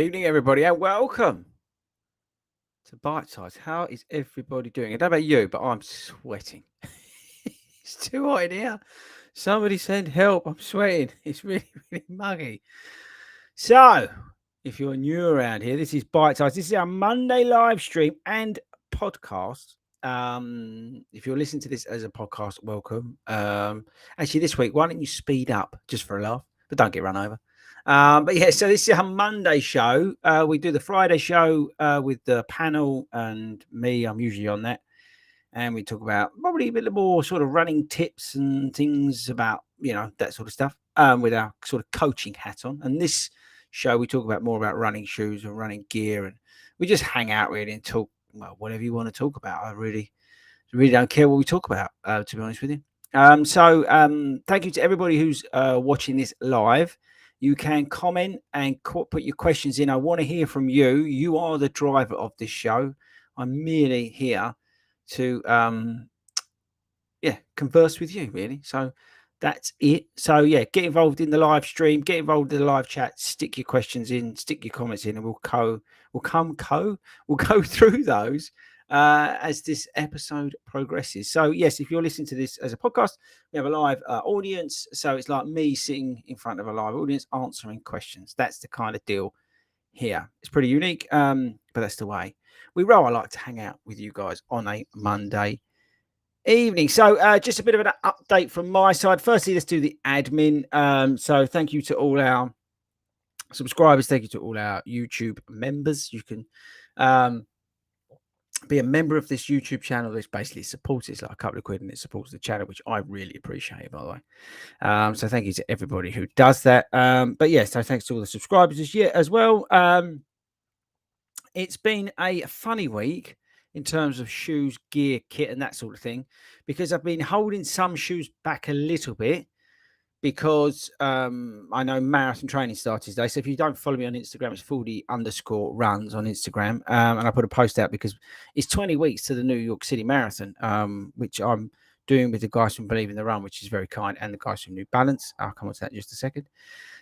evening, everybody, and welcome to Bitesize. How is everybody doing? I don't know about you, but I'm sweating. It's too hot in here. Somebody send help. I'm sweating. It's really, really muggy. So, if you're new around here, this is Bitesize. This is our Monday live stream and podcast. If you're listening to this as a podcast, welcome. Actually, this week, why don't you speed up just for a laugh, but don't get run over. But yeah, so this is a Monday show. We do the Friday show with the panel and me. I'm usually on that. And we talk about probably a bit more sort of running tips and things about, that sort of stuff with our sort of coaching hat on. And this show, we talk about more about running shoes and running gear. And we just hang out really and talk, well, whatever you want to talk about. I really don't care what we talk about, to be honest with you. So thank you to everybody who's watching this live. You can comment and put your questions in. I want to hear from you. You are the driver of this show. I'm merely here to, converse with you, really. So that's it. So, yeah, get involved in the live stream. Get involved in the live chat. Stick your questions in. Stick your comments in, and we'll go through those as this episode progresses. So, yes, if you're listening to this as a podcast, we have a live audience. So it's like me sitting in front of a live audience answering questions. That's the kind of deal here. It's pretty unique, but that's the way we roll. I like to hang out with you guys on a Monday evening. So just a bit of an update from my side. Firstly, let's do the admin. So thank you to all our subscribers. Thank you to all our YouTube members. You can be a member of this YouTube channel. This basically supports it. It's like a couple of quid and it supports the channel, which I really appreciate, by the way. So thank you to everybody who does that. But yeah, so thanks to all the subscribers this year as well. It's been a funny week in terms of shoes, gear, kit, and that sort of thing, because I've been holding some shoes back a little bit because I know marathon training started today. So if you don't follow me on Instagram, it's FORDY_RUNS on Instagram. And I put a post out because it's 20 weeks to the New York City Marathon, which I'm doing with the guys from Believe in the Run, which is very kind, and the guys from New Balance. I'll come on to that in just a second.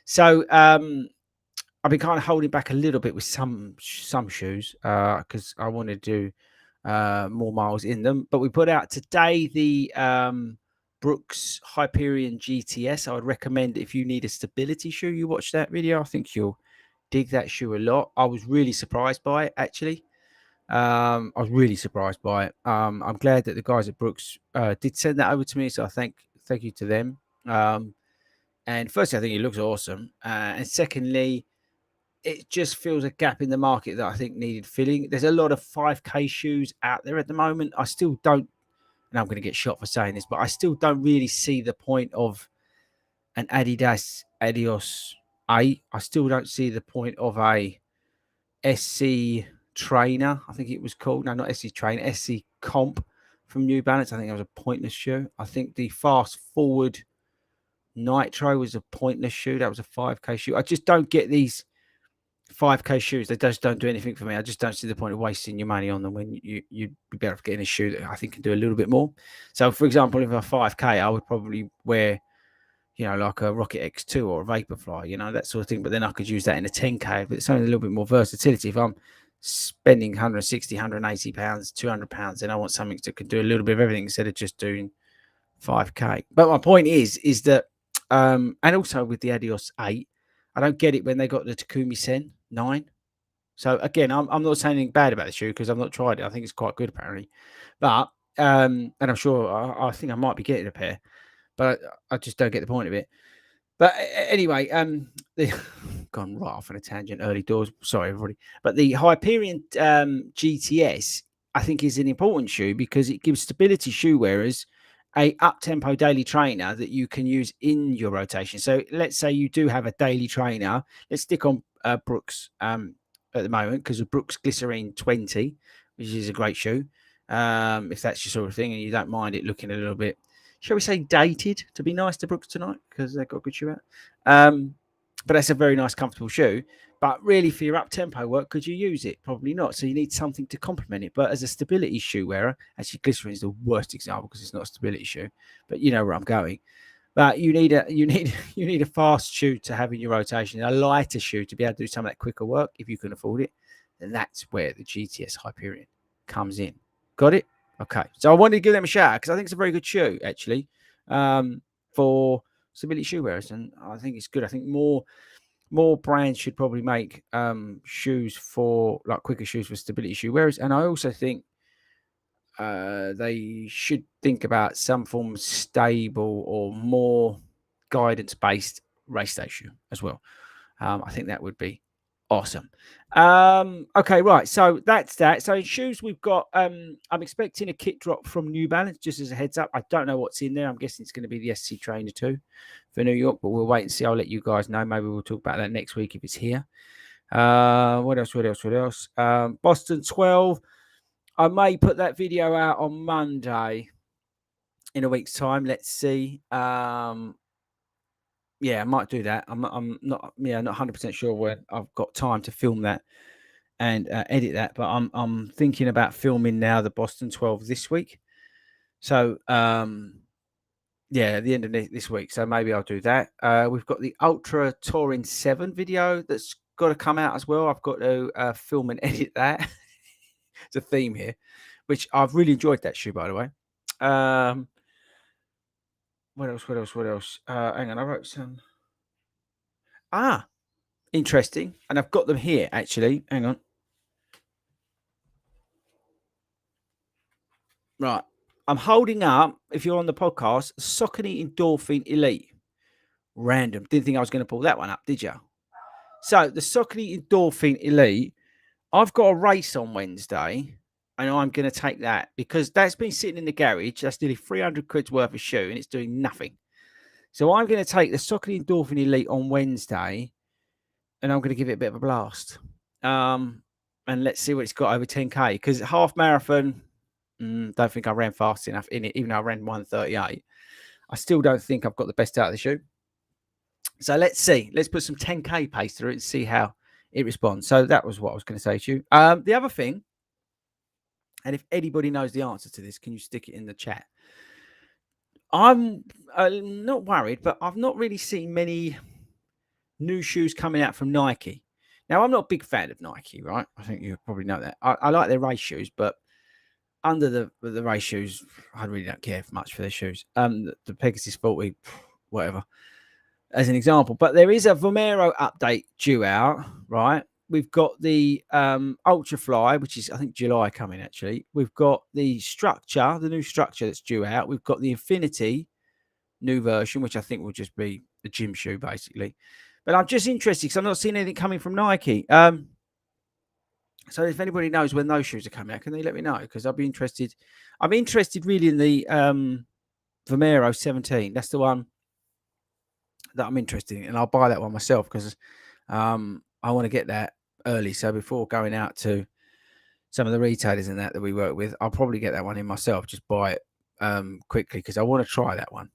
So I've been kind of holding back a little bit with some shoes because I want to do more miles in them. But we put out today the Brooks Hyperion GTS. I would recommend, if you need a stability shoe, you watch that video. I think you'll dig that shoe a lot. I was really surprised by it, actually. I was really surprised by it. I'm glad that the guys at Brooks did send that over to me, so I thank you to them. And firstly, I think it looks awesome. And secondly, it just fills a gap in the market that I think needed filling. There's a lot of 5K shoes out there at the moment. I still don't, and I'm going to get shot for saying this, but I still don't really see the point of an Adidas 8. I still don't see the point of a SC Trainer, I think it was called. No, not SC Trainer, SC Comp from New Balance. I think that was a pointless shoe. I think the Fast Forward Nitro was a pointless shoe. That was a 5K shoe. I just don't get these 5K shoes. They just don't do anything for me. I just don't see the point of wasting your money on them when you'd be better off getting a shoe that I think can do a little bit more. So, for example, if a 5K, I would probably wear, like a Rocket X2 or a Vaporfly, that sort of thing. But then I could use that in a 10K. But it's only a little bit more versatility. If I'm spending 160, 180 pounds, 200 pounds, then I want something that can do a little bit of everything instead of just doing 5K. But my point is that, and also with the Adios 8, I don't get it when they got the Takumi Sen 9. So again, I'm not saying anything bad about the shoe because I've not tried it. I think it's quite good apparently. But and I'm sure I think I might be getting a pair, but I just don't get the point of it. But anyway, gone right off on a tangent early doors. Sorry, everybody. But the Hyperion GTS, I think, is an important shoe because it gives stability shoe wearers a up-tempo daily trainer that you can use in your rotation. So let's say you do have a daily trainer. Let's stick on Brooks at the moment because of Brooks Glycerine 20, which is a great shoe. If that's your sort of thing and you don't mind it looking a little bit, shall we say, dated, to be nice to Brooks tonight because they've got a good shoe out. But that's a very nice, comfortable shoe. But really, for your up-tempo work, could you use it? Probably not. So you need something to complement it. But as a stability shoe wearer, actually, Glycerin is the worst example because it's not a stability shoe. But you know where I'm going. But you need a fast shoe to have in your rotation, a lighter shoe to be able to do some of that quicker work if you can afford it. Then that's where the GTS Hyperion comes in. Got it? Okay. So I wanted to give them a shout out because I think it's a very good shoe actually, for stability shoe wearers, and I think it's good. I think more brands should probably make shoes for like quicker shoes for stability shoe wearers, and I also think they should think about some form of stable or more guidance-based race day shoe as well. I think that would be awesome. Okay, right. So that's that. So in shoes, we've got. I'm expecting a kit drop from New Balance. Just as a heads up, I don't know what's in there. I'm guessing it's going to be the SC Trainer 2 for New York, but we'll wait and see. I'll let you guys know. Maybe we'll talk about that next week if it's here. What else? Boston 12. I may put that video out on Monday in a week's time. Let's see. Yeah, I might do that. I'm not 100% sure when I've got time to film that and edit that, but I'm thinking about filming now the Boston 12 this week. So yeah, at the end of this week. So maybe I'll do that. We've got the Ultra Touring 7 video that's got to come out as well. I've got to film and edit that. It's a theme here, which I've really enjoyed that shoe, by the way. What else? Hang on, I wrote some. Interesting. And I've got them here, actually. Hang on. Right. I'm holding up, if you're on the podcast, Saucony Endorphin Elite. Random. Didn't think I was going to pull that one up, did you? So, the Saucony Endorphin Elite, I've got a race on Wednesday, and I'm going to take that because that's been sitting in the garage. That's nearly 300 quid's worth of shoe, and it's doing nothing. So, I'm going to take the Saucony Endorphin Elite on Wednesday, and I'm going to give it a bit of a blast. And let's see what it's got over 10K, because half marathon, don't think I ran fast enough in it, even though I ran 1:38. I still don't think I've got the best out of the shoe. So let's see. Let's put some 10K pace through it and see how it responds. So that was what I was going to say to you. The other thing, and if anybody knows the answer to this, can you stick it in the chat? I'm not worried, but I've not really seen many new shoes coming out from Nike. Now, I'm not a big fan of Nike, right? I think you probably know that. I like their race shoes, but under the race shoes, I really don't care much for their shoes. The Pegasus 40, whatever, as an example. But there is a Vomero update due out, right? We've got the Ultra Fly, which is, I think, July coming, actually. We've got the Structure, the new Structure that's due out. We've got the Infinity new version, which I think will just be the gym shoe, basically. But I'm just interested because I'm not seeing anything coming from Nike. So if anybody knows when those shoes are coming out, can they let me know? Because I'll be interested. I'm interested really in the Vomero 17. That's the one that I'm interested in, and I'll buy that one myself because I want to get that early. So before going out to some of the retailers and that we work with, I'll probably get that one in myself. Just buy it quickly because I want to try that one.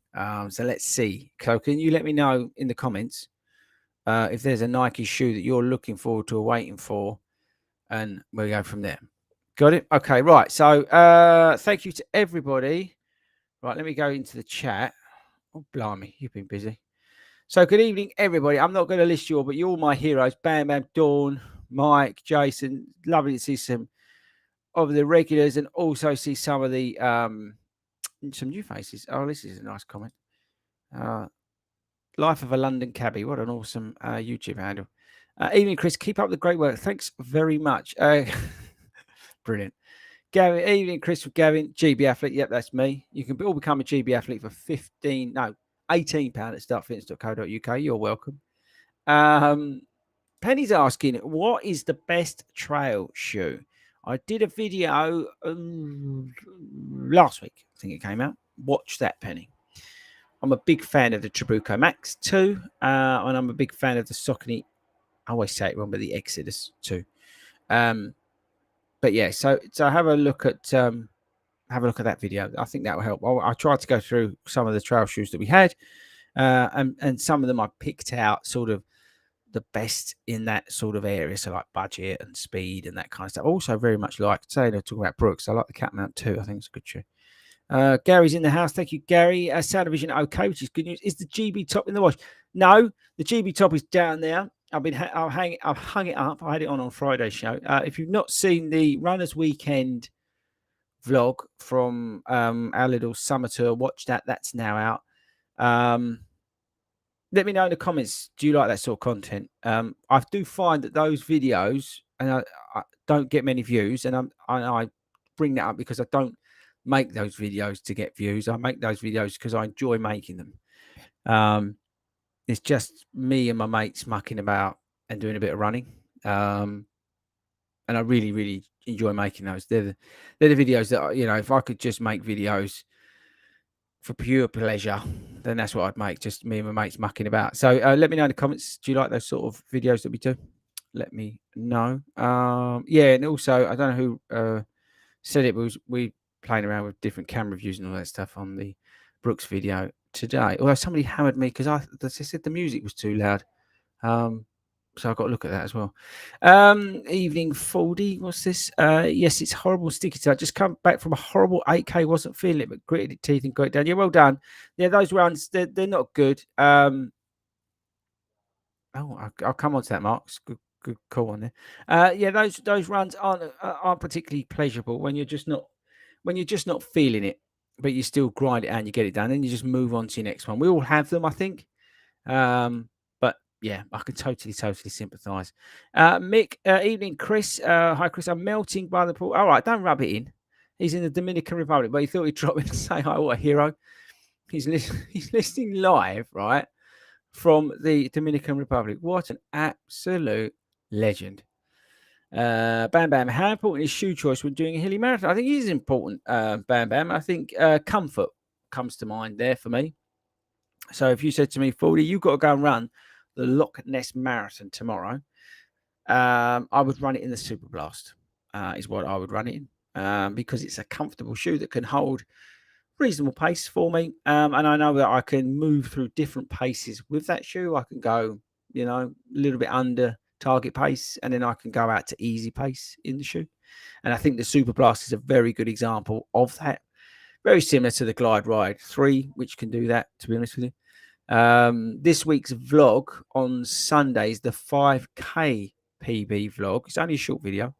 So let's see. So can you let me know in the comments if there's a Nike shoe that you're looking forward to or waiting for, and we'll go from there. Got it? Okay, right. So thank you to everybody. Right, let me go into the chat. Oh, blimey, you've been busy. So good evening, everybody. I'm not going to list you all, but you're all my heroes. Bam Bam, Dawn, Mike, Jason. Lovely to see some of the regulars and also see some of the some new faces. Oh, this is a nice comment. Life of a London Cabbie. What an awesome YouTube handle. Evening, Chris. Keep up the great work. Thanks very much. Brilliant. Gavin, evening, Chris with Gavin. GB Athlete. Yep, that's me. You can all become a GB Athlete for £18 at startfitness.co.uk. You're welcome. Penny's asking, what is the best trail shoe? I did a video last week. I think it came out. Watch that, Penny. I'm a big fan of the Trabuco Max 2, and I'm a big fan of the Saucony. I always say it wrong, but the Exodus 2. But yeah, so have a look at that video. I think that will help. I tried to go through some of the trail shoes that we had, and some of them I picked out sort of the best in that sort of area, so like budget and speed and that kind of stuff. Also, very much like talking about Brooks. I like the Catmount too. I think it's a good shoe. Gary's in the house. Thank you, Gary. Sound Vision okay, which is good news. Is the GB top in the wash? No, the GB top is down there. I've hung it up. I had it on Friday's show. If you've not seen the Runners Weekend vlog from our little summer tour, watch that. That's now out. Let me know in the comments. Do you like that sort of content? I do find that those videos, and I don't get many views, and I bring that up because I don't make those videos to get views. I make those videos because I enjoy making them. It's just me and my mates mucking about and doing a bit of running. And I really, really enjoy making those. They're the videos that, if I could just make videos for pure pleasure, then that's what I'd make. Just me and my mates mucking about. So let me know in the comments. Do you like those sort of videos that we do? Let me know. Yeah, and also I don't know who said it, but we playing around with different camera views and all that stuff on the Brooks video today. Although somebody hammered me because they said the music was too loud. So I've got to look at that as well. Evening Fordy, what's this? Yes, it's horrible sticky. So I just come back from a horrible 8K, wasn't feeling it, but gritted it teeth and got it down. Yeah, well done. Yeah, those runs, they're not good. I'll come on to that, Mark. It's good call on there. Yeah, those runs aren't particularly pleasurable when you're just not feeling it, but you still grind it out and you get it done. Then you just move on to your next one. We all have them, I think. But yeah, I can totally sympathise. Mick, evening, Chris. Hi, Chris. I'm melting by the pool. All right, don't rub it in. He's in the Dominican Republic, but he thought he'd drop in and say hi. What a hero. He's listening live, right, from the Dominican Republic. What an absolute legend. Bam Bam, how important is shoe choice when doing a hilly marathon? I think it is important, Bam Bam. I think comfort comes to mind there for me. So if you said to me, Fordy, you've got to go and run the Loch Ness Marathon tomorrow, I would run it in the Super Blast, is what I would run it in, because it's a comfortable shoe that can hold reasonable pace for me. And I know that I can move through different paces with that shoe. I can go, a little bit under target pace, and then I can go out to easy pace in the shoe. And I think the Super Blast is a very good example of that. Very similar to the Glide Ride 3, which can do that, to be honest with you. This week's vlog on Sunday is the 5K PB vlog. It's only a short video.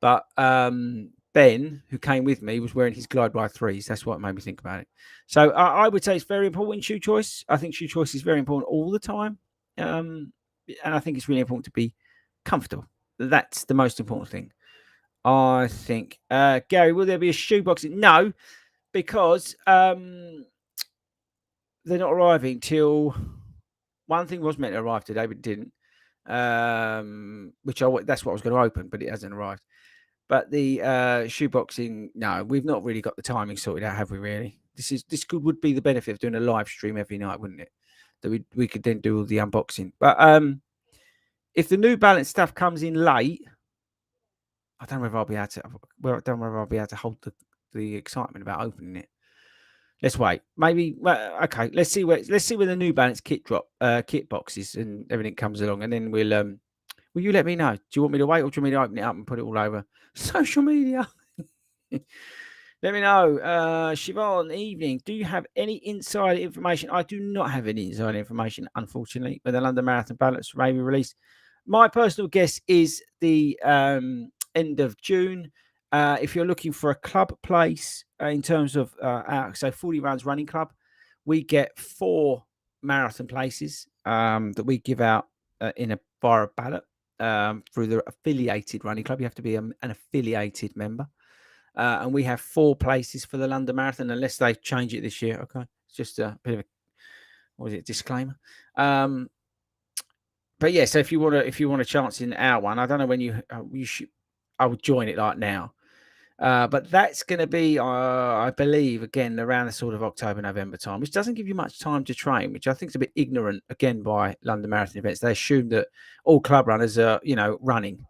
But Ben, who came with me, was wearing his Glide Ride 3s. That's what made me think about it. So I would say it's very important, shoe choice. I think shoe choice is very important all the time. And I think it's really important to be comfortable. That's the most important thing, I think. Gary, will there be a shoe boxing? No, because they're not arriving till... One thing was meant to arrive today, but it didn't. That's what I was going to open, but it hasn't arrived. But the shoe boxing, no, we've not really got the timing sorted out, have we? Really, would be the benefit of doing a live stream every night, wouldn't it? That we could then do all the unboxing. But if the New Balance stuff comes in late, I don't know whether I'll be able to. Well, I don't know whether I'll be able to hold the excitement about opening it. Let's wait. Maybe. Okay. Let's see where the New Balance kit boxes and everything comes along, and then we'll. Will you let me know? Do you want me to wait, or do you want me to open it up and put it all over social media? Let me know. Siobhan, evening. Do you have any insider information? I do not have any insider information, unfortunately, when the London Marathon ballots may be released. My personal guess is the end of June. If you're looking for a club place in terms of, 40 Runs Running Club, we get 4 marathon places that we give out via a ballot through the affiliated running club. You have to be an affiliated member. And we have 4 places for the London Marathon, unless they change it this year. Okay, it's just a bit of a disclaimer. But yeah, so if you want a chance in our one, I don't know when you should. I would join it like now. But that's going to be, I believe, again, around the sort of October, November time, which doesn't give you much time to train, which I think is a bit ignorant, again, by London Marathon events. They assume that all club runners are, running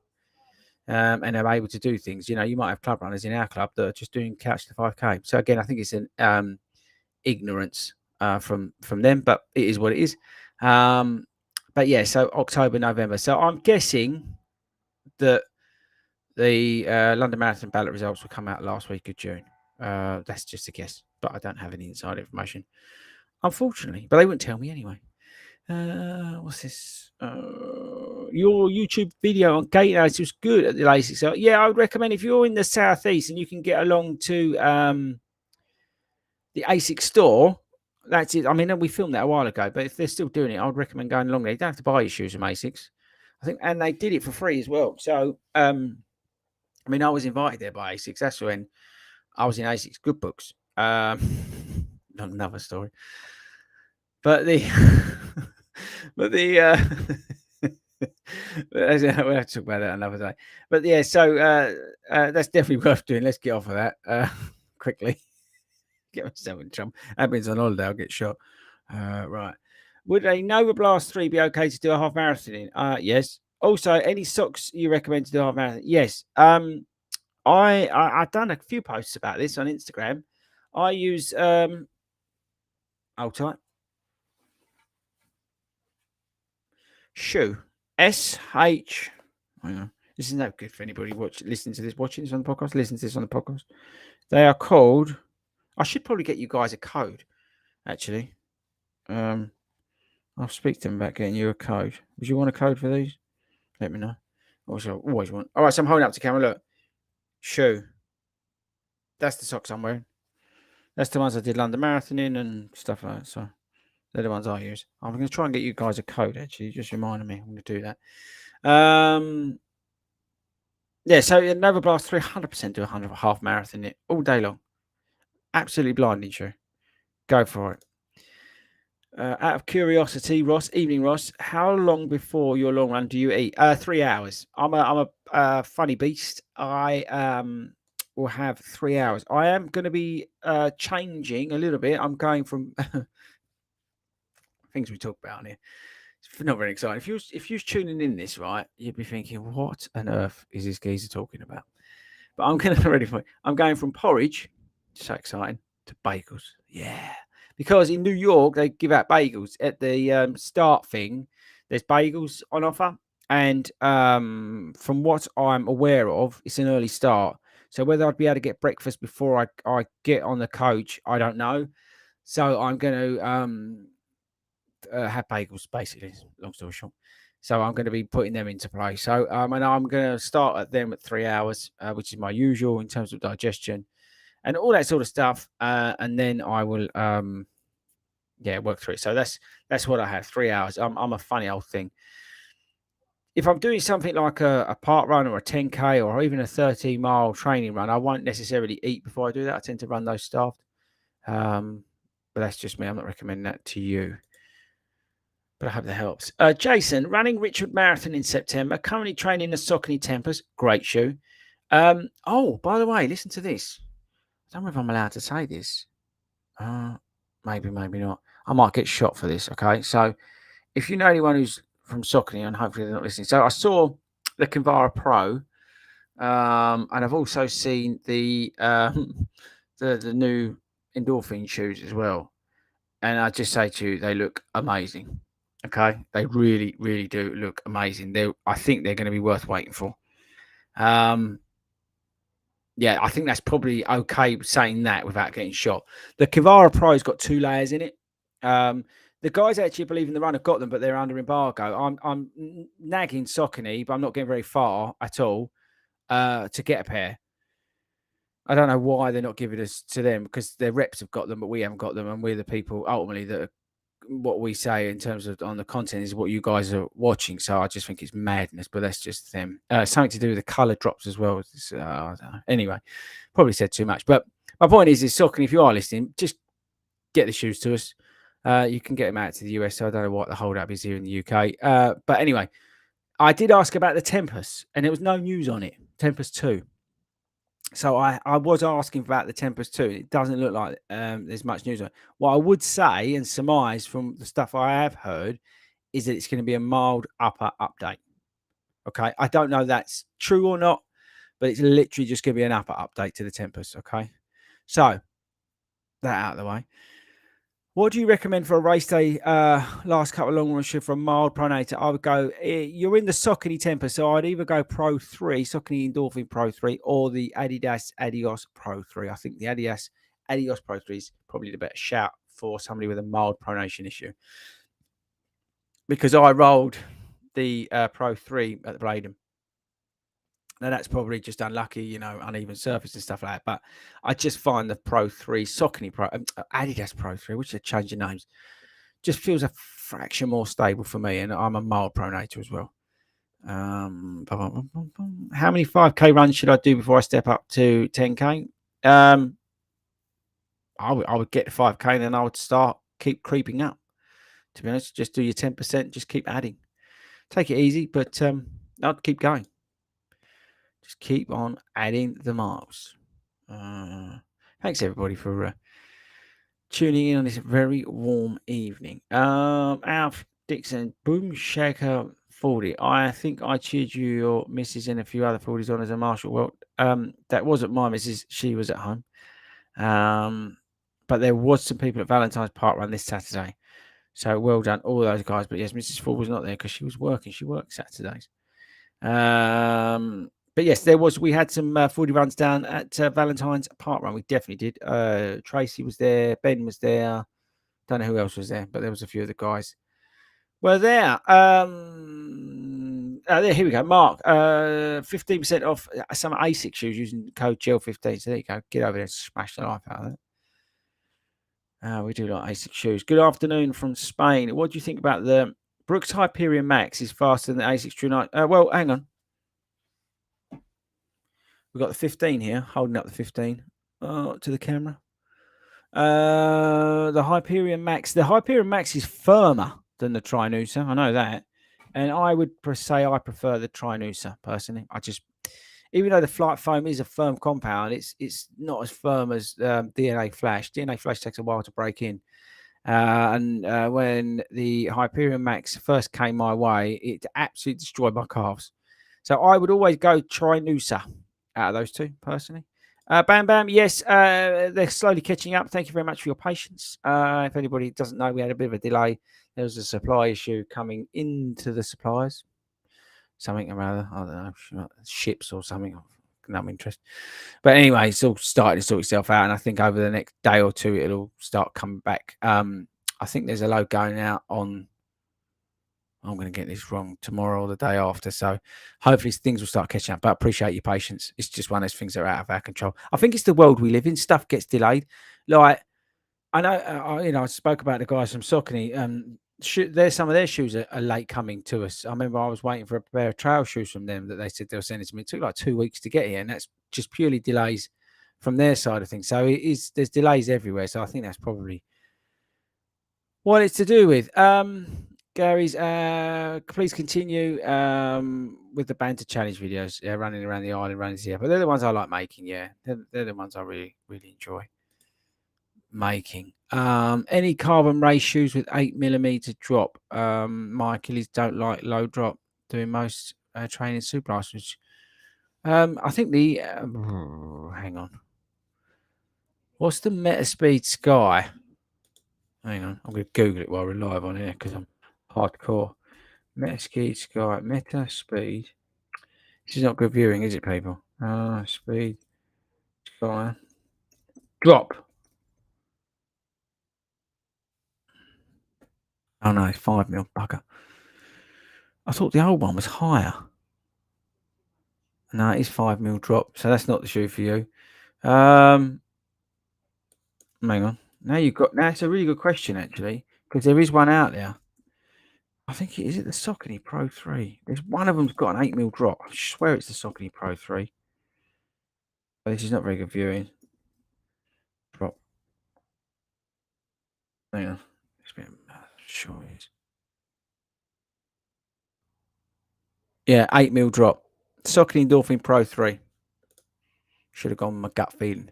and are able to do things. You might have club runners in our club that are just doing couch to 5K. So, again, I think it's an ignorance from them, but it is what it is. But, yeah, so October, November. So I'm guessing that the London Marathon ballot results will come out last week of June. That's just a guess, but I don't have any inside information, unfortunately. But they wouldn't tell me anyway. What's this? Your YouTube video on gate notes was good at the LASIK. So yeah, I would recommend if you're in the southeast and you can get along to the ASIC store. That's it. I mean, we filmed that a while ago, but if they're still doing it, I would recommend going along there. You don't have to buy your shoes from ASICs, I think, and they did it for free as well. So, I mean, I was invited there by ASICs. That's when I was in ASIC's good books. Another story, but the we'll have to talk about that another day. But yeah, so that's definitely worth doing. Let's get off of that quickly. Get myself in trouble. Happens on holiday, I'll get shot. Right. Would a Nova Blast 3 be okay to do a half marathon in? Yes. Also, any socks you recommend to do a half marathon? Yes. I've done a few posts about this on Instagram. I use hold tight. Shoe. SH. This is no good for anybody listening to this, watching this on the podcast, listening to this on the podcast. They are called. I should probably get you guys a code, actually. I'll speak to them about getting you a code. Would you want a code for these? Let me know. Also, always want. All right, so I'm holding up to camera. Look, shoe. That's the socks I'm wearing. That's the ones I did London Marathon in and stuff like that. So they're the ones I use. I'm going to try and get you guys a code. Actually, just reminded me. I'm going to do that. Yeah. So Nova Blast 300% do a half marathon it all day long. Absolutely blinding true. Go for it. Out of curiosity, Ross, evening, Ross, how long before your long run do you eat? 3 hours. I'm a funny beast. I will have 3 hours. I am going to be changing a little bit. I'm going from things we talk about on here. It's not very exciting. If you're tuning in this, right, you'd be thinking, what on earth is this geezer talking about? But I'm going to ready for it. I'm going from porridge, so exciting, to bagels. Yeah. Because in New York, they give out bagels at the start thing. There's bagels on offer. And from what I'm aware of, it's an early start. So whether I'd be able to get breakfast before I get on the coach, I don't know. So I'm going to have bagels, basically, long story short. So I'm going to be putting them into play. So and I'm going to start at them at 3 hours, which is my usual in terms of digestion and all that sort of stuff. And then I will work through it. So that's what I have, 3 hours. I'm a funny old thing. If I'm doing something like a park run or a 10K or even a 30-mile training run, I won't necessarily eat before I do that. I tend to run those starved. But that's just me. I'm not recommending that to you. But I hope that helps. Jason, running Richmond Marathon in September. Currently training the Saucony Tempest. Great shoe. Oh, by the way, listen to this. I don't know if I'm allowed to say this. Maybe not. I might get shot for this. Okay, so if you know anyone who's from Saucony, and hopefully they're not listening. So I saw the Kinvara Pro, and I've also seen the new endorphin shoes as well. And I just say to you, they look amazing. Okay, they really, really do look amazing. I think they're going to be worth waiting for. Yeah, I think that's probably okay saying that without getting shot. The Kinvara Pro's got 2 layers in it. The guys actually believe in the run have got them, but they're under embargo. I'm nagging Saucony, but I'm not getting very far at all to get a pair. I don't know why they're not giving us to them because their reps have got them, but we haven't got them, and we're the people ultimately that are, what we say in terms of on the content is what you guys are watching. So I just think it's madness, but that's just them. Something to do with the color drops as well. I don't know. Anyway, probably said too much, but my point is Saucony, if you are listening, just get the shoes to us. You can get them out to the US. So I don't know what the hold up is here in the UK. But anyway, I did ask about the Tempest, and there was no news on it. Tempest 2. So I was asking about the Tempest 2. It doesn't look like there's much news on it. What I would say and surmise from the stuff I have heard is that it's going to be a mild upper update. Okay. I don't know if that's true or not, but it's literally just going to be an upper update to the Tempest. Okay. So that out of the way. What do you recommend for a race day? Last couple of long runs for a mild pronator. I would go. You're in the Saucony temper, so I'd either go Pro 3, Saucony Endorphin Pro 3, or the Adidas Adios Pro 3. I think the Adios Pro 3 is probably the better shout for somebody with a mild pronation issue. Because I rolled the Pro 3 at the Bladen. Now that's probably just unlucky, uneven surface and stuff like that. But I just find the Pro 3, Saucony Pro, Adidas Pro 3, which are changing names, just feels a fraction more stable for me. And I'm a mild pronator as well. How many 5K runs should I do before I step up to 10K? I would get to 5K and then I would keep creeping up. To be honest, just do your 10%, just keep adding. Take it easy, but I'd keep going. Just keep on adding the miles. Thanks everybody for tuning in on this very warm evening. Alf Dixon, Boom Shaker 40. I think I cheered you, your missus, and a few other 40s on as a marshal. Well, that wasn't my missus. She was at home. But there was some people at Valentine's Park Run this Saturday. So well done, all those guys. But yes, Mrs. Ford was not there because she was working. She worked Saturdays. But yes, we had some 40 runs down at Valentine's Park Run. We definitely did. Tracy was there. Ben was there. Don't know who else was there, but there was a few of the guys were there. Here we go. Mark, 15% off some ASIC shoes using code GEL15. So there you go. Get over there and smash the life out of that. We do like ASIC shoes. Good afternoon from Spain. What do you think about the Brooks Hyperion Max is faster than the ASICS True 9? Well, hang on. We've got the 15 here, holding up the 15 to the camera. The Hyperion Max. The Hyperion Max is firmer than the Trinusa. I know that. And I would say I prefer the Trinusa, personally. Even though the Flight Foam is a firm compound, it's not as firm as DNA Flash. DNA Flash takes a while to break in. When the Hyperion Max first came my way, it absolutely destroyed my calves. So I would always go Trinusa out of those two, personally. Bam Bam, yes, they're slowly catching up. Thank you very much for your patience. If anybody doesn't know, we had a bit of a delay. There was a supply issue coming into the suppliers. Something or other, I don't know, ships or something. No interest. But anyway, it's all starting to sort itself out. And I think over the next day or two, it'll start coming back. I think there's a load going out on, I'm going to get this wrong, tomorrow or the day after. So hopefully things will start catching up. But I appreciate your patience. It's just one of those things that are out of our control. I think it's the world we live in. Stuff gets delayed. Like, I know, I spoke about the guys from Saucony. Some of their shoes are late coming to us. I remember I was waiting for a pair of trail shoes from them that they said they'll send it to me. It took like 2 weeks to get here. And that's just purely delays from their side of things. So there's delays everywhere. So I think that's probably what it's to do with. Gary's, please continue with the banter challenge videos. Yeah, running around the island, running here. But they're the ones I like making. Yeah, they're the ones I really, really enjoy making. Any carbon race shoes with 8mm drop. My Achilles don't like low drop. Doing most training superblast, which I think the hang on. What's the Metaspeed Sky? Hang on, I'm going to Google it while we're live on here because I'm hardcore. Metaspeed Sky, Metaspeed. This is not good viewing, is it, people? Speed Sky drop. Oh no, it's 5mm bugger. I thought the old one was higher. No, it is 5mm drop, so that's not the shoe for you. Hang on. Now it's a really good question actually, because there is one out there. I think it the Saucony Pro 3. There's one of them's got an 8mm drop. I swear it's the Saucony Pro 3. But this is not very good viewing. Drop. Hang on. Sure it is. Yeah, 8mm drop. Saucony Endorphin Pro 3. Should have gone with my gut feeling.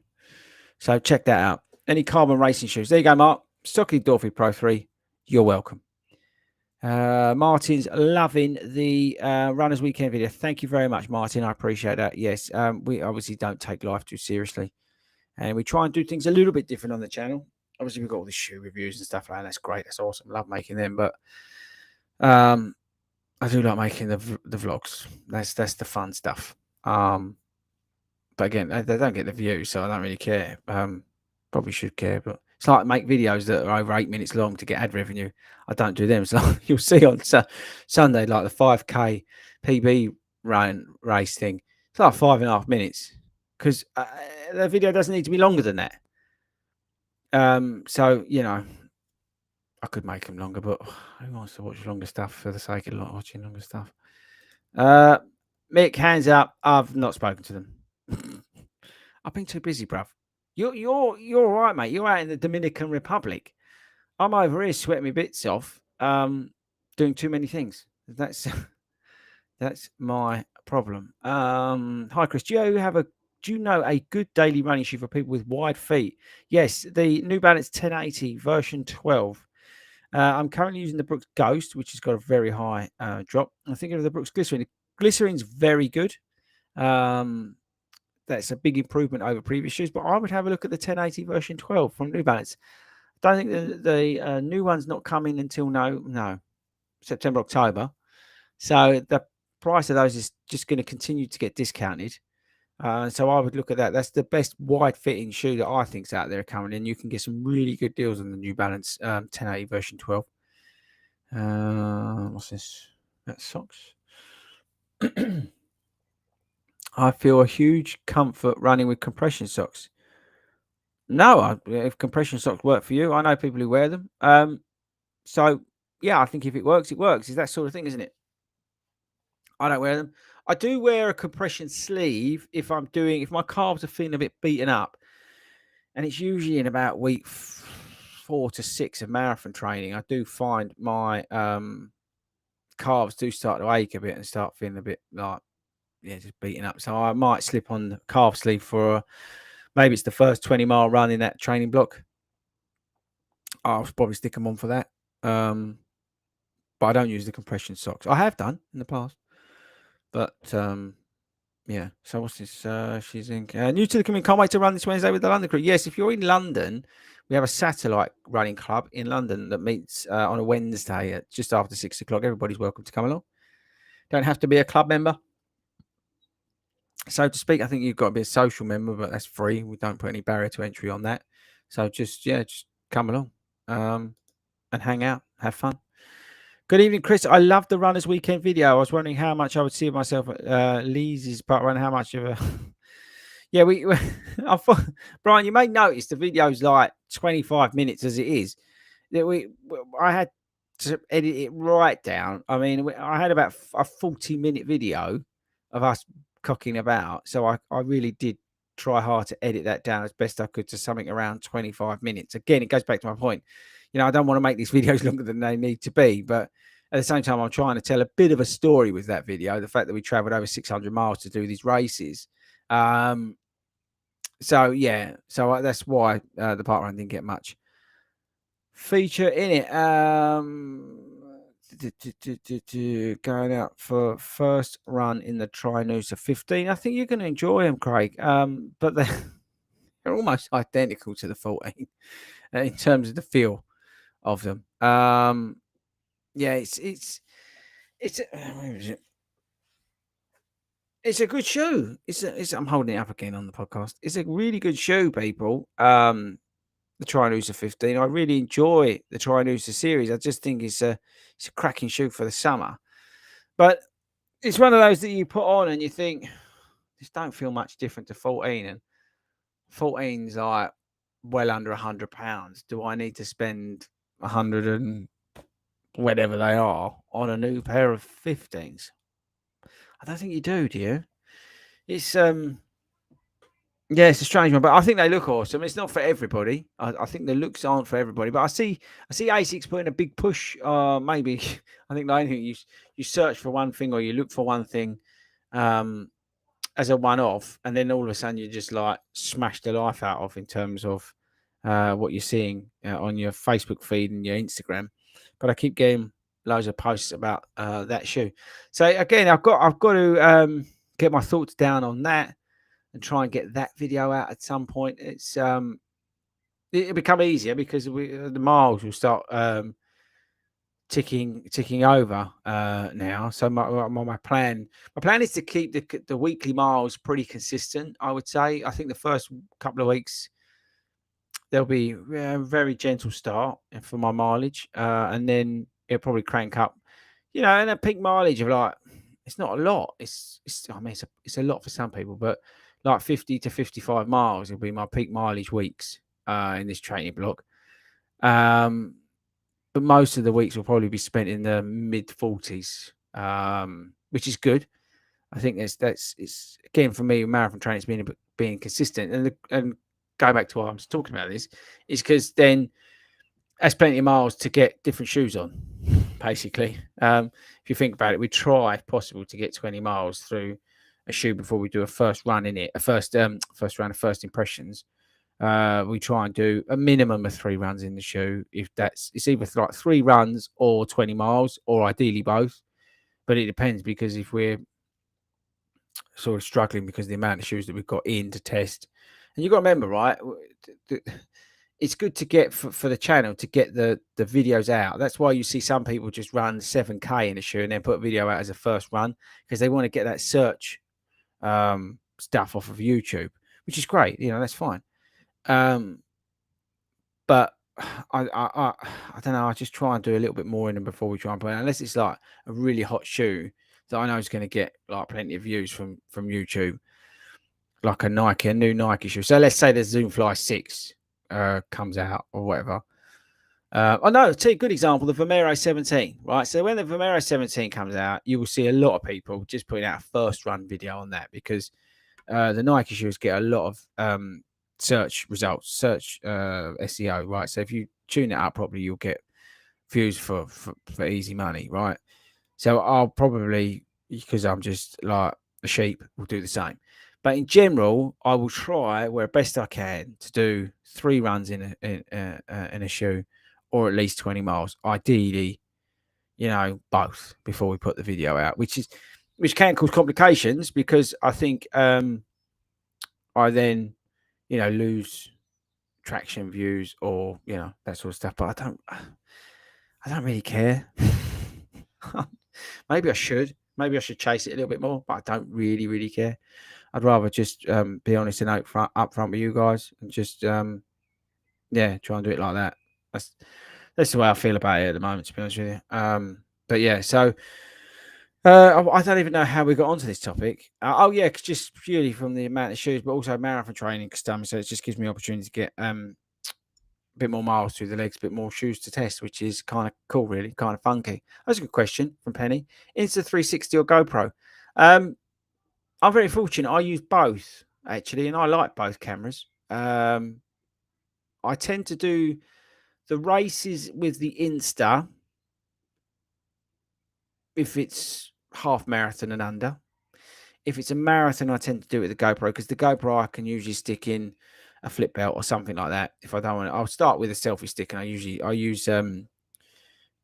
So check that out. Any carbon racing shoes? There you go, Mark. Saucony Endorphin Pro 3. You're welcome. Martin's loving the Runners Weekend video. Thank you very much, Martin. I appreciate that. Yes, we obviously don't take life too seriously. And we try and do things a little bit different on the channel. obviously we've got all the shoe reviews and stuff like that. That's great. That's awesome. Love making them. But I do like making the vlogs. That's the fun stuff. But again, they don't get the views, so I don't really care. Probably should care, but it's like make videos that are over 8 minutes long to get ad revenue. I don't do them. So you'll see on Sunday, like the 5K PB run race thing. It's like 5.5 minutes because the video doesn't need to be longer than that. So I could make them longer, but who wants to watch longer stuff for the sake of watching longer stuff? Mick, hands up. I've not spoken to them. I've been too busy, bruv. You're all right, mate. You're out in the Dominican Republic. I'm over here sweating my bits off, doing too many things. That's my problem. Hi, Chris. Do you know a good daily running shoe for people with wide feet? Yes, the New Balance 1080 version 12. I'm currently using the Brooks Ghost, which has got a very high drop. I'm thinking of the Brooks Glycerin. Glycerin's very good. That's a big improvement over previous shoes, but I would have a look at the 1080 version 12 from New Balance. I don't think the new one's not coming until September, October. So the price of those is just going to continue to get discounted. So I would look at that. That's the best wide fitting shoe that I think's out there coming in. You can get some really good deals on the New Balance 1080 version 12. What's this? That's socks. I feel a huge comfort running with compression socks. No, if compression socks work for you, I know people who wear them. So yeah, I think if it works, it works. It's that sort of thing, isn't it? I don't wear them. I do wear a compression sleeve if my calves are feeling a bit beaten up, and it's usually in about week 4 to 6 of marathon training. I do find my calves do start to ache a bit and start feeling a bit like just beating up. So I might slip on the calf sleeve for maybe it's the first 20-mile run in that training block. I'll probably stick them on for that. But I don't use the compression socks. I have done in the past. But yeah. So what's this? She's in new to the community. Can't wait to run this Wednesday with the London crew. Yes, if you're in London, we have a satellite running club in London that meets on a Wednesday at just after 6 o'clock. Everybody's welcome to come along. Don't have to be a club member, so to speak. I think you've got to be a social member, but that's free. We don't put any barrier to entry on that. So just come along and hang out, have fun. Good evening, Chris. I love the Runners Weekend video. I was wondering how much I would see myself at Lee's part run. How much of a I thought, Brian, you may notice the video's like 25 minutes as it is. I had to edit it right down. I mean, I had about a 40-minute video of us cocking about. So I really did try hard to edit that down as best I could to something around 25 minutes. Again, it goes back to my point. I don't want to make these videos longer than they need to be, but at the same time, I'm trying to tell a bit of a story with that video. The fact that we traveled over 600 miles to do these races. So that's why the park run didn't get much feature in it. Going out for first run in the Trinusa 15. I think you're going to enjoy them, Craig. But they're almost identical to the 14 in terms of the feel of them. It's where is it? It's a good shoe. I'm holding it up again on the podcast. It's a really good shoe, people. The Trinusa 15. I really enjoy the Trinusa series. I just think it's a cracking shoe for the summer. But it's one of those that you put on and you think, this don't feel much different to 14. And 14's like well under £100. Do I need to spend 100 and whatever they are on a new pair of 15s? I don't think you do you? It's it's a strange one, but I think they look awesome. It's not for everybody. I think the looks aren't for everybody, but I see ASICS putting a big push. Maybe I think the only thing you search for one thing or you look for one thing as a one-off, and then all of a sudden you just like smash the life out of in terms of what you're seeing on your Facebook feed and your Instagram. But I keep getting loads of posts about that shoe. So again, I've got to get my thoughts down on that and try and get that video out at some point. It's it'll become easier because the miles will start ticking over now. So my plan is to keep the weekly miles pretty consistent. I would say. I think the first couple of weeks there'll be a very gentle start for my mileage, and then it'll probably crank up. And a peak mileage of like it's not a lot. It's I mean it's a lot for some people, but like 50 to 55 miles will be my peak mileage weeks in this training block. Um, but most of the weeks will probably be spent in the mid 40s, which is good. I think that's it's again for me marathon training is being consistent and go back to why I'm talking about this is because then that's plenty of miles to get different shoes on, basically. If you think about it, we try if possible to get 20 miles through a shoe before we do a first run in it, a first round of first impressions. We try and do a minimum of 3 runs in the shoe. If it's either like 3 runs or 20 miles, or ideally both. But it depends because if we're sort of struggling because of the amount of shoes that we've got in to test, and you've got to remember, right? It's good to get for the channel to get the videos out. That's why you see some people just run 7K in a shoe and then put a video out as a first run because they want to get that search stuff off of YouTube, which is great. That's fine. But I don't know. I just try and do a little bit more in them before we try and put it, unless it's like a really hot shoe that I know is going to get like plenty of views from YouTube, like a new Nike shoe. So let's say the Zoom Fly 6 comes out or whatever. I know. Take a good example, the Vomero 17, right? So when the Vomero 17 comes out, you will see a lot of people just putting out a first run video on that because the Nike shoes get a lot of search results, search SEO, right? So if you tune it up properly, you'll get views for easy money, right? So I'll probably, because I'm just like a sheep, will do the same. But in general, I will try where best I can to do 3 runs in a shoe, or at least 20 miles. Ideally, both before we put the video out, which can cause complications because I think I then lose traction views or that sort of stuff. But I don't really care. Maybe I should chase it a little bit more, but I don't really care. I'd rather just be honest and upfront with you guys and just try and do it like that. That's the way I feel about it at the moment, to be honest with you. But yeah, so I don't even know how we got onto this topic. Just purely from the amount of shoes, but also marathon training stuff. So it just gives me opportunity to get a bit more miles through the legs, a bit more shoes to test, which is kind of cool, really, kind of funky. That's a good question from Penny. Insta360 or GoPro? I'm very fortunate. I use both actually, and I like both cameras. I tend to do the races with the Insta if it's half marathon and under. If it's a marathon, I tend to do it with the GoPro because the GoPro I can usually stick in a flip belt or something like that. If I don't want it, I'll start with a selfie stick, and I use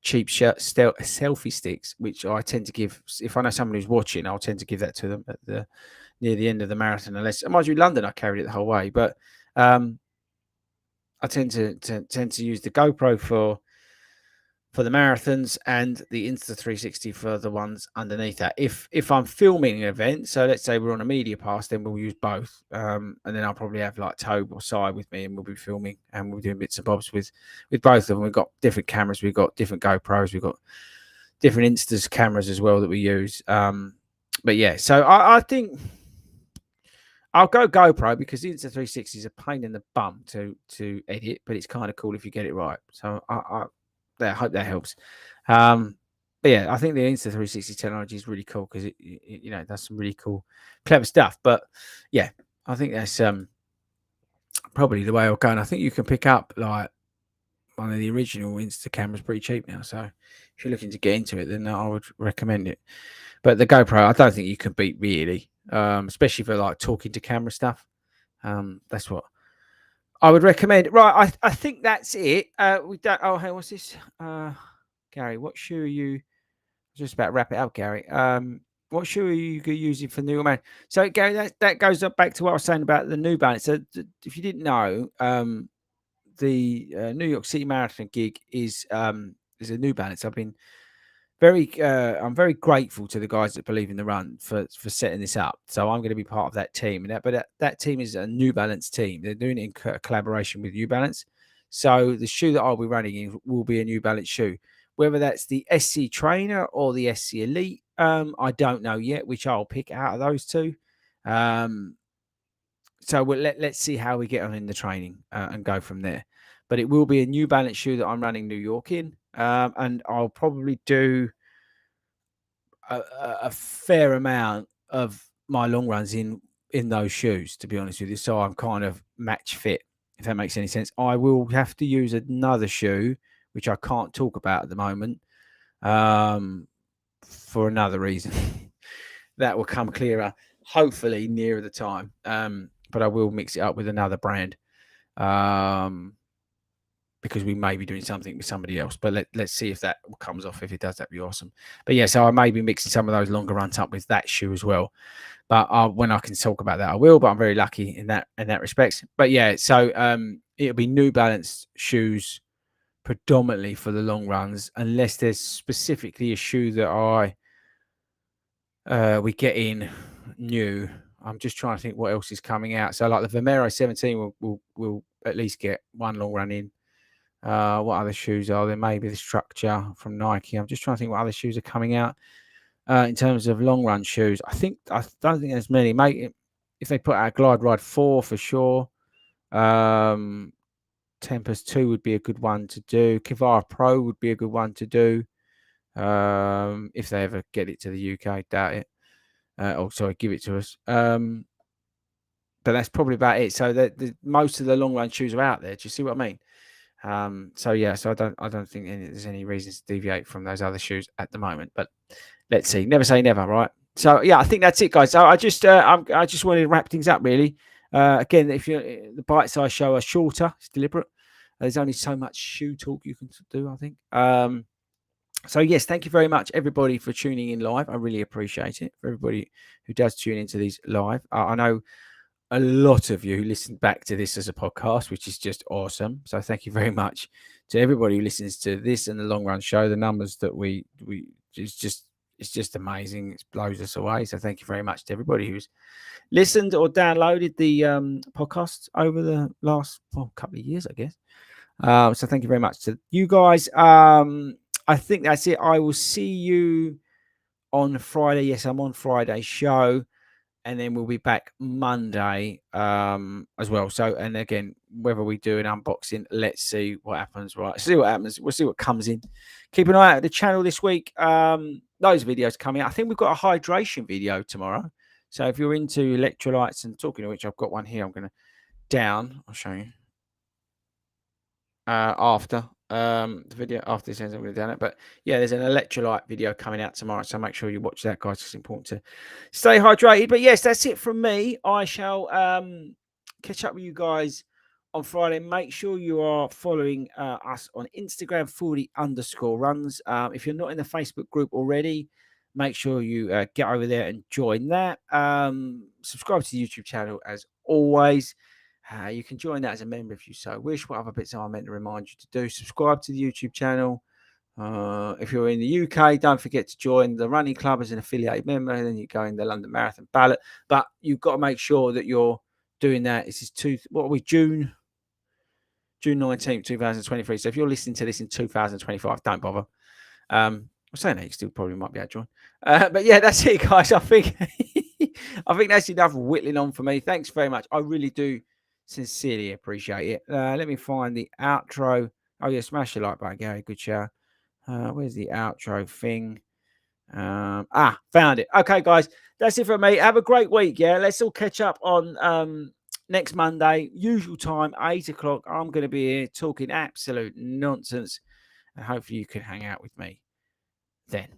cheap selfie sticks, which I tend to give if I know someone who's watching. I'll tend to give that to them at near the end of the marathon. Unless, mind you, London, I carried it the whole way, but I tend to use the GoPro for the marathons and the Insta360 for the ones underneath that. If I'm filming an event, so let's say we're on a media pass, then we'll use both. And then I'll probably have like Tobe or Sai with me, and we'll be filming and we'll be doing bits and bobs with both of them. We've got different cameras, we've got different GoPros, we've got different Instas cameras as well that we use. But yeah, so I think I'll go GoPro because the Insta360 is a pain in the bum to edit, but it's kind of cool if you get it right. So I hope that helps. But yeah, I think the Insta360 technology is really cool because it does some really cool, clever stuff. But yeah, I think that's probably the way I'll go. And I think you can pick up like one of the original Insta cameras pretty cheap now. So if you're looking to get into it, then I would recommend it. But the GoPro, I don't think you can beat really, especially for like talking to camera stuff. That's what I would recommend. Right, I think that's it. We don't. Oh, hey, what's this? Gary, what shoe are you? Just about to wrap it up, Gary. What shoe are you using for New Man? So, Gary, that goes up back to what I was saying about the New Balance. So, if you didn't know, the New York City Marathon gig is a New Balance. I'm very grateful to the guys that believe in the run for setting this up. So I'm going to be part of that team. That team is a New Balance team. They're doing it in collaboration with New Balance. So the shoe that I'll be running in will be a New Balance shoe. Whether that's the SC Trainer or the SC Elite, I don't know yet, which I'll pick out of those two. So let's see how we get on in the training and go from there. But it will be a New Balance shoe that I'm running New York in. And I'll probably do a fair amount of my long runs in those shoes, to be honest with you. So I'm kind of match fit, if that makes any sense. I will have to use another shoe, which I can't talk about at the moment, for another reason. That will come clearer, hopefully, nearer the time. But I will mix it up with another brand. Because we may be doing something with somebody else. But let's see if that comes off. If it does, that'd be awesome. But yeah, so I may be mixing some of those longer runs up with that shoe as well. But when I can talk about that, I will. But I'm very lucky in that respect. But yeah, so it'll be New Balance shoes predominantly for the long runs, unless there's specifically a shoe that we get in new. I'm just trying to think what else is coming out. So like the Vomero 17 will at least get one long run in. What other shoes are there? Maybe the Structure from Nike. I'm just trying to think what other shoes are coming out in terms of long run shoes. I don't think there's many. Mate, if they put out Glide Ride 4 for sure. Tempest 2 would be a good one to do. Kivara Pro would be a good one to do. If they ever get it to the UK, doubt it. Give it to us. But that's probably about it. So most of the long run shoes are out there. Do you see what I mean? So I don't think there's any reasons to deviate from those other shoes at the moment, but let's see. Never say never, right? So yeah, I think that's it, guys. So I just wanted to wrap things up, really. Again, if the Bitesize show are shorter, it's deliberate. There's only so much shoe talk you can do, I think. So yes, thank you very much, everybody, for tuning in live. I really appreciate it. For everybody who does tune into these live, I know a lot of you listen back to this as a podcast, which is just awesome. So thank you very much to everybody who listens to this and the Long Run show. The numbers that it's just amazing. It blows us away. So thank you very much to everybody who's listened or downloaded the podcast over the last couple of years, I guess. So thank you very much to you guys. I think that's it. I will see you on Friday. Yes, I'm on Friday's show. And then we'll be back Monday as well. So, and again, whether we do an unboxing, let's see what happens. Right, see what happens. We'll see what comes in. Keep an eye out at the channel this week. Those videos coming out. I think we've got a hydration video tomorrow. So if you're into electrolytes, and talking of which, I've got one here. I'm going to down. I'll show you after the video. After this ends, I'm going to down it. But yeah, there's an electrolyte video coming out tomorrow, so make sure you watch that, guys. It's important to stay hydrated. But yes, that's it from me. I shall catch up with you guys on Friday. Make sure you are following us on Instagram, 40_runs. If you're not in the Facebook group already, make sure you get over there and join that. Subscribe to the YouTube channel as always. You can join that as a member if you so wish. What other bits are I meant to remind you to do? Subscribe to the YouTube channel. If you're in the UK, don't forget to join the running club as an affiliated member. And then you go in the London Marathon ballot. But you've got to make sure that you're doing that. This is June 19th, 2023. So if you're listening to this in 2025, don't bother. I'm saying that you still probably might be able to join. But yeah, that's it, guys. I think that's enough whittling on for me. Thanks very much. I really do sincerely appreciate it. Let me find the outro. Oh yeah, smash the like button, Gary. Good show. Where's the outro thing? Found it. Okay, guys, that's it for me. Have a great week. Yeah, let's all catch up on next Monday, usual time, 8 o'clock. I'm going to be here talking absolute nonsense, and hopefully you can hang out with me then.